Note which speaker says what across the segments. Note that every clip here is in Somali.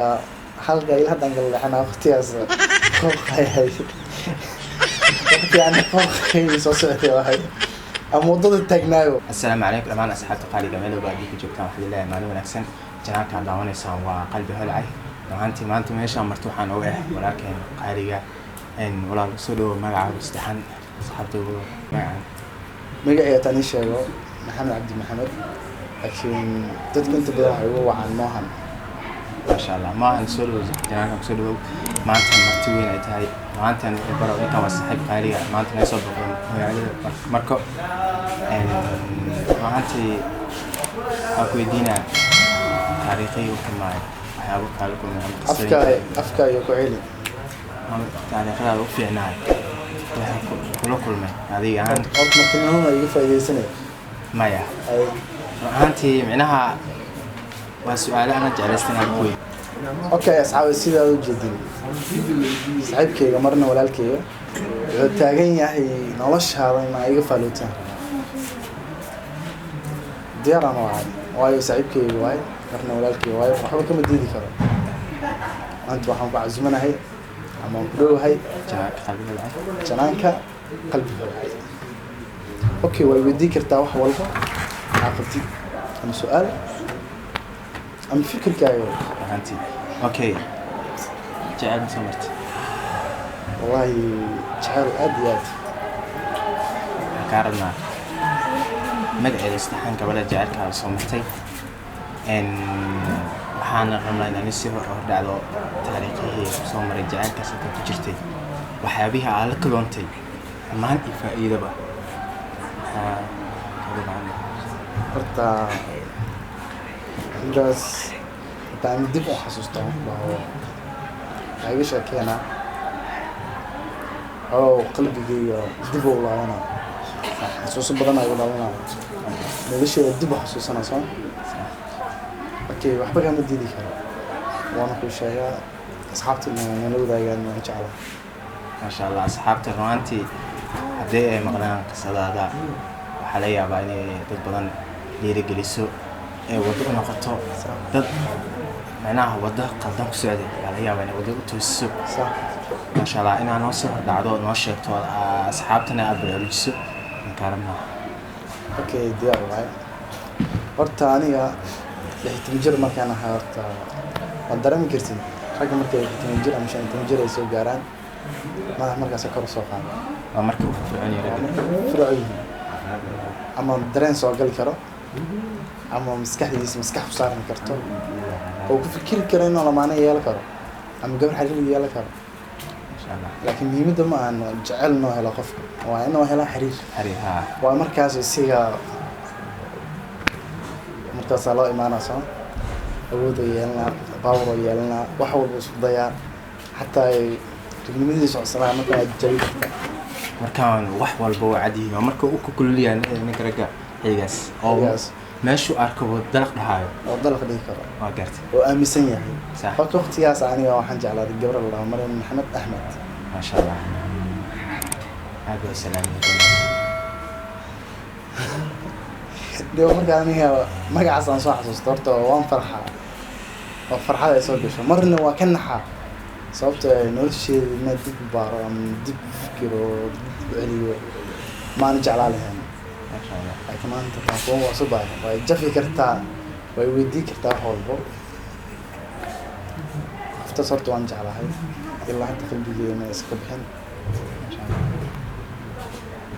Speaker 1: halka ila hadan galay waqtigaas qooqay waqti aan qooqay soo socday wahay ama wadada taagnaayo.
Speaker 2: Assalaamu calaykum dhamaan asxaabta qaaliga meel walba aad ku joogtaan waxa ilaahay maalin wanaagsan janaanka daawanaysan waa qalbi holcay maanta meesha marti waxaan u walaalkeen qaaliga walaal soo dhaw magacaaga saddexan asxaabta
Speaker 1: magaciisa tani sheego Maxamed Cabdi Maxamed laakiin dadka inta badan waxay ugu wacaan Mohan
Speaker 2: ما شاء الله ما نسولو جنانا نسولو ما أنت مرتوين أتاي ما أنت برا أنت وصاحب قاري ما أنت نسول يعني مركو ما أنت أكو دينا تاريخي وكمان حيابك علىكم
Speaker 1: أفكار يقولي
Speaker 2: تاريخ لا وفي عناي كل ما هذه يعني
Speaker 1: أنت مثلاً هم يفيد سنة
Speaker 2: ما يا أنت معناها وسؤال أنا جلست أنا أقول
Speaker 1: أوكي أصحاب السيدة الجديد صاحب كي مرنا ولا الكي تاجين يعني نلاش هذا ما يقفلوته ديار أنا واي صاحب كي واي مرنا ولا الكي واي وحنا كم جديد كذا أنت وحنا بعد زمن هاي أما برو هاي
Speaker 2: جناك قلبي العين
Speaker 1: جناك قلبي العين أوكي ويودي كرتاح والله عقبتي أنا سؤال أم فكر كايو
Speaker 2: أنتي أوكي جعل سمرت
Speaker 1: والله جعل أديات
Speaker 2: كارنا مقعد استحان قبل جعل كار سمرتي إن وحنا رمينا نسيه دعوة تاريخي سمر جعل كسرت تجرتي وحابيها على كلونتي ما هن إفائدة بقى
Speaker 1: horta intaas intaan dib u xasuusto waxaa iga sheekeena oo qalbigayga dib u laabana xasuuso badan ay u laabana nolosheeda dib u xasuusanayso okay waxba kama diidi karo waana ku sheegaa asxaabta inay wadaagaan waan jeclahay
Speaker 2: ما شاء الله أصحابتي روانتي هدي مقلان قصة هذا وحاليا باني ضد بدن ليري جلسوا وضع نقطة ضد معناها وضع قدام كسعدي حاليا باني وضع توسو ما شاء الله إنا نوصل دعوة نوشة تو أصحابتنا أبريلسوا نكرمنا
Speaker 1: أوكي ديار واي horta aniga lixtan markaan ahaa horta waan dareemi kartin ragga markay lixtan ama 50 ay soo gaaraan markaas kor soo qaado
Speaker 2: waa markii uu
Speaker 1: fircoon ama dareen soo gali karo ama maskaxdiisa maskax u saaran karto oo ku fikir karo inuu lamaana yeelan karo ama gabar xiriir yeelan karo
Speaker 2: insha Allah
Speaker 1: laakiin muhiimada ma aan jecelno helo qofka waa inuu helo xiriir
Speaker 2: ha
Speaker 1: waa markaas isiga markaas loo imaanayso awood yeelna power yeelna wax walba isku dayaa hatta تجنبي سعسنا مثلا جيد
Speaker 2: مركان وح والبو عادي ومركو أكو كل يعني نكرجع هيجاس أو ماشو أركب الدلق هاي
Speaker 1: الدلق ده كرا
Speaker 2: ما قرت
Speaker 1: وأمسين يعني
Speaker 2: صح
Speaker 1: فكرت اختياس عني وحنج على الجبر الله مريم محمد أحمد
Speaker 2: ما شاء الله هذا السلام
Speaker 1: ده مركان هي ما قاعد صنصاح صورته وان فرحة يسوق شو مرة وكنحة صوت nolosheeda inaa dib u baaro ama dib u fikiro celiyo maana jeclaan lahayn laakiin maanta taasoo waa soo baahan way jafi kartaa way weydii kartaa wax walbo afta sorto waan jeclahay ilaa hadda qalbigeena iska bixin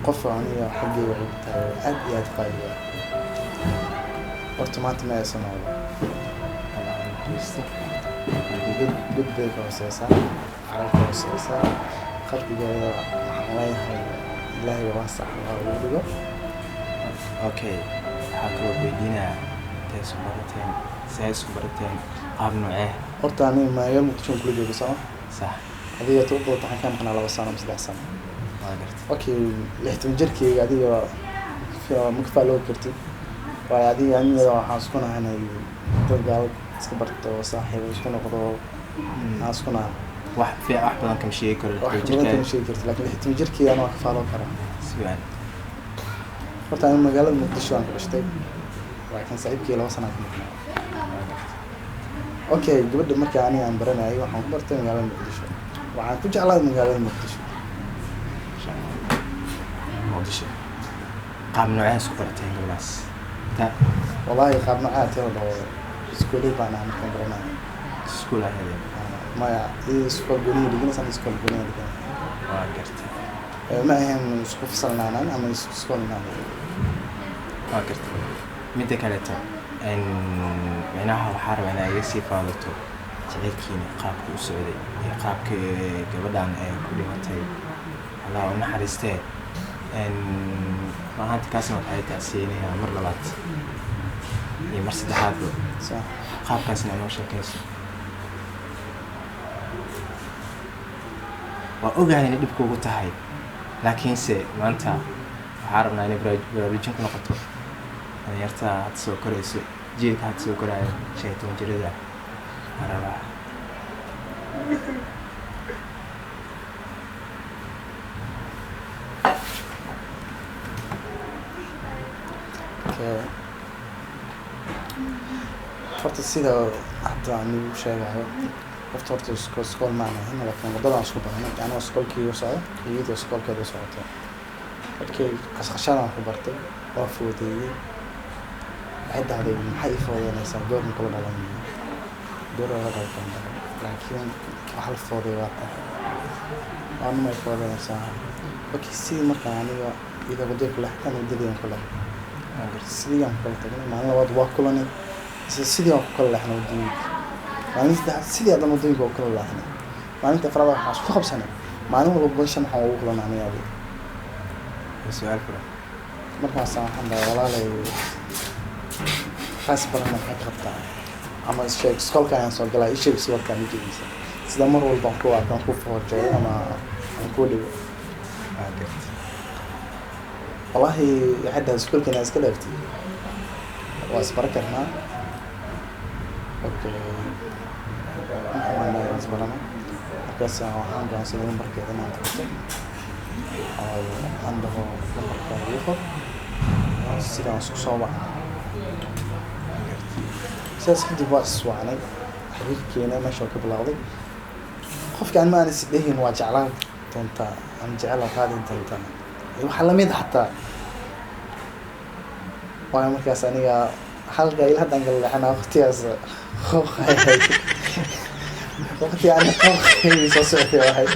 Speaker 1: qof aniga xaggayga waxay tahay aad iyo aad qaaliga horta maanta ma aysan noolo good bake وسياسة عارف وسياسة خلق جاي حوالي الله يوسع الله ويرجع
Speaker 2: أوكي حكوا بيدينا تيس مرتين قابلنا
Speaker 1: أرتاني ما يوم تشوف كل جزء
Speaker 2: صح
Speaker 1: هذه توقع تحكم خنا على وسانة مسدح سنة
Speaker 2: ما قدرت
Speaker 1: أوكي لحتم جركي هذه في مكفى لو كرتي وهذه يعني حاسكونها هنا ترجع سكبرت صاحي وشكون أخذوا ناسكنا
Speaker 2: واحد في أحد كم شيء كل
Speaker 1: كم شيء كرت لكن حتى جركي أنا وكفالو كرا
Speaker 2: سبحان
Speaker 1: قلت أنا مجال مقدشوا عن كل شيء لكن صعب كي لو سنة okay gabadha markii aan baranayay waxaan ku bartay magaalada Muqdisho waxaan ku jeclaaday magaalada Muqdisho
Speaker 2: muqdisho qaab noocee isku barteen gabadhaas ta
Speaker 1: wallahi qaab noocaad oo dhaw iskuulay baan aan ka baranay
Speaker 2: iskuul ahayd
Speaker 1: maya iskuul gooni dhigana iskuul gooni dhigana
Speaker 2: waa gartay
Speaker 1: ma ahan isku fasalnaan ama iskuul naan
Speaker 2: waa gartay midda kaleeto micnaha waxaa rabaa inaa iga sii faadato jaceylkiina qaabka u socday iyo qaabka gabadhan ay ku dhimatay allah u naxariistee maanta kaasna waxay taasiinayaa mar labaad iyo mar saddexaadba qaabkaasna inoo sheekayso waa ogahay inay dhib kuugu tahay laakiinse maanta waxaa rabnaa inay baraarujin ku noqoto dhalinyarta hadda soo korayso jiilka hadda soo koraayo 15 jirada arabaa
Speaker 1: horta sida hadda aan ugu sheegayo horta iskool ma ahan laakiin wadada isku baranay yani iskoolkii u socdo iyadoo iskoolkeeda socoto markii qashqashada ku bartay oo fuudeeyay عدة محي فاضي أنا سافر من قبل العالمية دور ولا غلطان لكن أحل فاضي واقع أنا ما يفاضي أنا ساعة وكيسي مركان يعني إذا بدي كل حاجة أنا بدي يوم كله سيدي يوم كله تقول ما أنا وضع كلني سيدي يوم كله إحنا بدي ما أنت سيدي هذا بدي يوم كله إحنا ما أنت فرض حاش خمس سنة ما أنا ولا بنشن حقوق لنا يعني هذا
Speaker 2: السؤال كله
Speaker 1: مركان ساعة حنا ولا لي خاص برنا حاجة قطع أما الشيء سكول كان يسوق لا الشيء سكول كان يجي إنسان إذا مرة والبنكو كان كوفه جاي أنا أقولي
Speaker 2: عجبت
Speaker 1: والله حتى سكول كان يسكول أفتي وأسبرك هنا أوكي أنا أسبرنا بس أنا جالس أقول بركة أنا أتوقع أو عنده بركة يخو سيدا سكسوا ساس حد يبغى يعني حبيب كينا ما شو قبل هذا خوف كان ما نسيبه نواجه على تنتا أم جعله هذا تنتا وحلميد حتى وأنا مركز أنا حلقة إلى هذا نقول أنا أختي أز خوخ أختي أنا خوخ يسوي واحد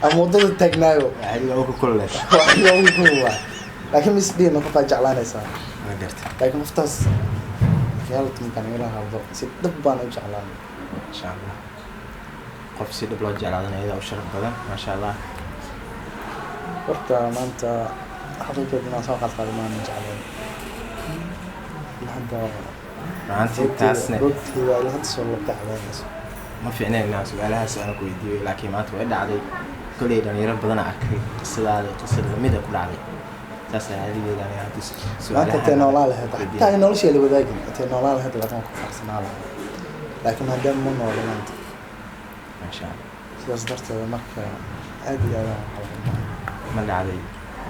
Speaker 1: الموضوع التجنايو
Speaker 2: يعني هو كله
Speaker 1: هو كله لكن مسبيه ما قطع جعلانه صار
Speaker 2: ما قدرت
Speaker 1: لكن مفتاز يلا تمكن يلا هذا سيدبان وجعلان
Speaker 2: إن شاء الله قف سيد بلاد جعلان إذا وشرف بدن ما شاء الله
Speaker 1: وقت ما أنت حقيقة دينا ساقط قدمان جعلان
Speaker 2: ما أنت تاسني
Speaker 1: قلت إذا لهذا السؤال تعبان
Speaker 2: ما في عنا الناس وقالها سألك ويديو لكن ما توعد علي كل يوم يرب بدن أكري قصة هذه قصة الميدا كل علي تاسع هذه يعني هذا سؤال
Speaker 1: ما تتناول هذا حتى إنه شيء اللي بدايق تتناول هذا لا تنقص أحسن على لكن ما دام منه ولا أنت
Speaker 2: ما شاء
Speaker 1: إذا
Speaker 2: الله
Speaker 1: صدرت مكة هذه أنا
Speaker 2: من علي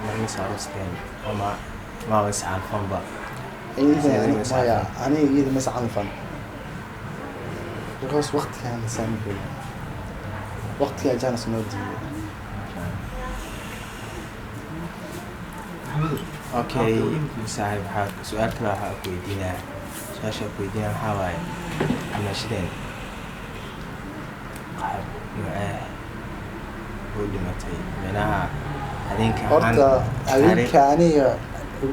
Speaker 2: من مسار وستين وما ما بسعى الفن بقى
Speaker 1: إيه أنا إذا مسعى الفن الغوص وقت كان سامي وقت كان جانس مودي
Speaker 2: اوكي مساعد حاك سؤال كلا حاك ويدينا سؤال ويدينا حواي مناشدين قاعد معاه قول لي متى منها هذين
Speaker 1: كان هذين كاني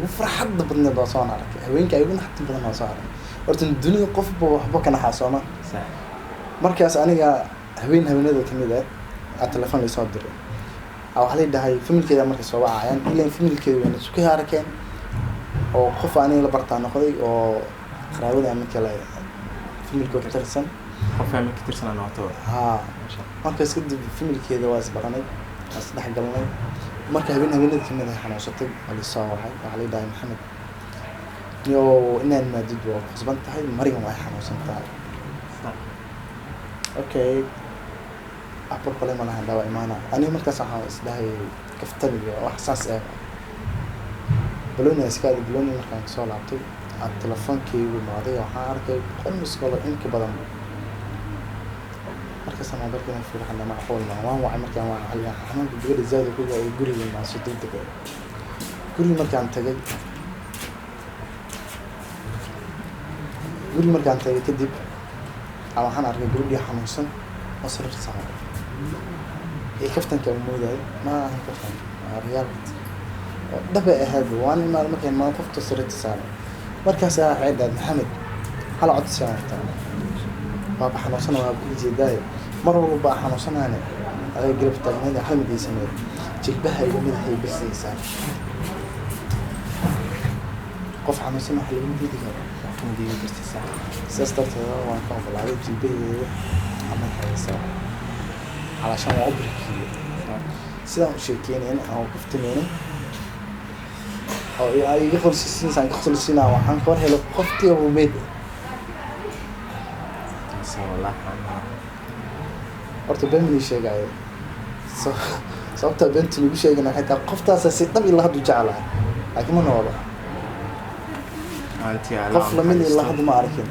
Speaker 1: وفرح حد بدنا بصان عليك هذين كأيون حتى بدنا بصان قلت الدنيا قف بحبك أنا حاسومة
Speaker 2: صح
Speaker 1: مركز أنا هذين هذا كمية التلفون اللي صادر أو هل ده هاي فيلم كذا مركز سواء يعني إلا فيلم كذا يعني سكي هاركين أو خف أنا لبرتان خذي أو خراوي ده مثلا فيلم كتير سنة
Speaker 2: خف فيلم كتير سنة نعطوه
Speaker 1: ها مركز كده فيلم كذا واس براني أصلح قلنا مركز هبين ده كمية إحنا وصلت على الصاوة هاي وعلي ده محمد يو إن المدد وخصبنت هاي مريم واحد إحنا وصلت أوكي أحبط قليل ما لها دواء إيمانا أنا مركز حاس ده كفتني وإحساس إيه بلوني أسكاد بلوني مركز سؤال عطي التلفون كي والماضي وحارك كل مسكولة إنك بدن كسر بركنا في حنا معقول ما هو عمر كان على حنا بقول زاد كل يقول لي ما صدق دقيقة كل مركان تجي كل مركان تجي كدب على حنا أرجع يقول لي حنوصل أصر صعب إيه كفتن كمودة ما هي كفتن ريال ده بقى هذا وأنا ما مكان ما كفت صرت سنة مركز عيد محمد هلا عد سنة ما بحنوصنا ما بيجي داير مرة بقى حنوصنا أنا قريب تجمعنا حمد يسمى جلبها يومين هي بس يسان قف حنوصنا حلو من دي كم دي بس يسان سأسترت وأنا كم في العيد جلبي عمل حاجة سوا علشان عبرك سلام شركين هنا أو كفتنين أو يخلص السنة سان يخلص السنة وحن كور هلا قفتي وميد
Speaker 2: والله
Speaker 1: horta been mii sheegay sababta beenta lagu sheegana xitaa qoftaas si dhab ilaa hadda jecelahay laakiin ma noolo qof lamid ilaa hadda ma arkin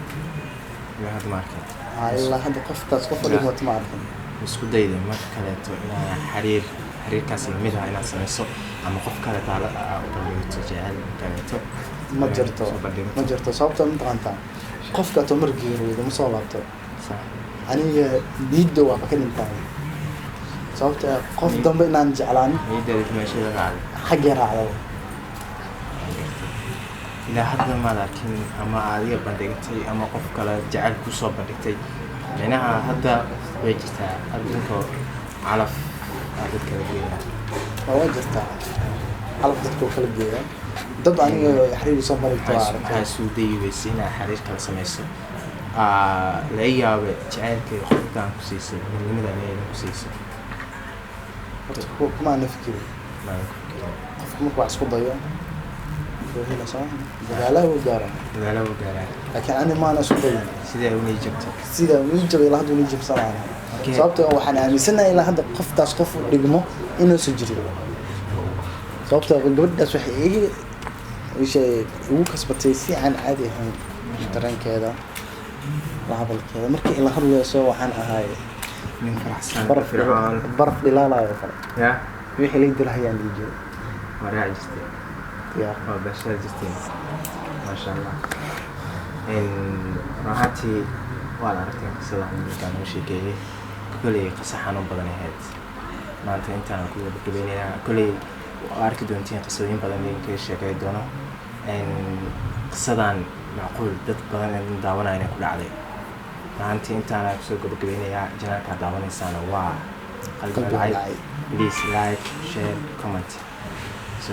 Speaker 1: ilaa hadda qoftaas qof dhigmata ma arkin
Speaker 2: isku dayday mar kaleeto inaa xiriirkaas lamid ah inaad samayso ama qof kale taala u bandhigto jecel kaleeto
Speaker 1: ma jirto sababta ma taqaantaa qofka tomar geeriyooda ma soo laabto aniga diidda waa ka dhintaan sababta qof dambe inaan jeclaan
Speaker 2: niideed meeshada raacday
Speaker 1: xagga raacdo
Speaker 2: ilaa hadda ma laakiin ama adiga bandhigtay ama qof kale jecel ku soo bandhigtay meelaha hadda way jirtaa adduunka calaf dadka geeyaa
Speaker 1: waa jirtaa calaf dadka kala geeyaa dad aniga xiriir soo marigto
Speaker 2: waxaa suuday weysina xiriir kala samayso la yaabay jacaylkay qofkaan ku siisay midnimada inay ku siisay
Speaker 1: kuma nafkiri qofku markuu isku dayo hela soo dagaalaha gaara laakiin ani ma ana isku dayin
Speaker 2: sidee u
Speaker 1: jabay ilaa hadda u jabsanaa sababtoo waxaan aaminsanahay ilaa hadda qoftaas qof dhigmo inuu soo jiro sababtoo gabadhaas waxay ugu kasbatay si aan caadi ahayn dareenkeeda lahabalkeeda markii ilaa hadlayso waxaan ahay
Speaker 2: nin faraxsan
Speaker 1: baraf dhilaalayo kale
Speaker 2: ya
Speaker 1: wixii la dilahayaan dhiijay
Speaker 2: waraa jirtay
Speaker 1: ya
Speaker 2: waa bashar jirtay ma sha Allah raahati wala aragtay qisada ninkan uu sheegay kulay qasaxan u badan ahayd maanta intaan ku gabagabeynayaa kulay arki doontiin qisooyin badan ee ka sheegay doono qisadan macquul dad badan ee daawanayna ku dhacday maanta intaan ku soo gabagabeynayaa janaalka daawanaysaana waa qalbi please like share comment so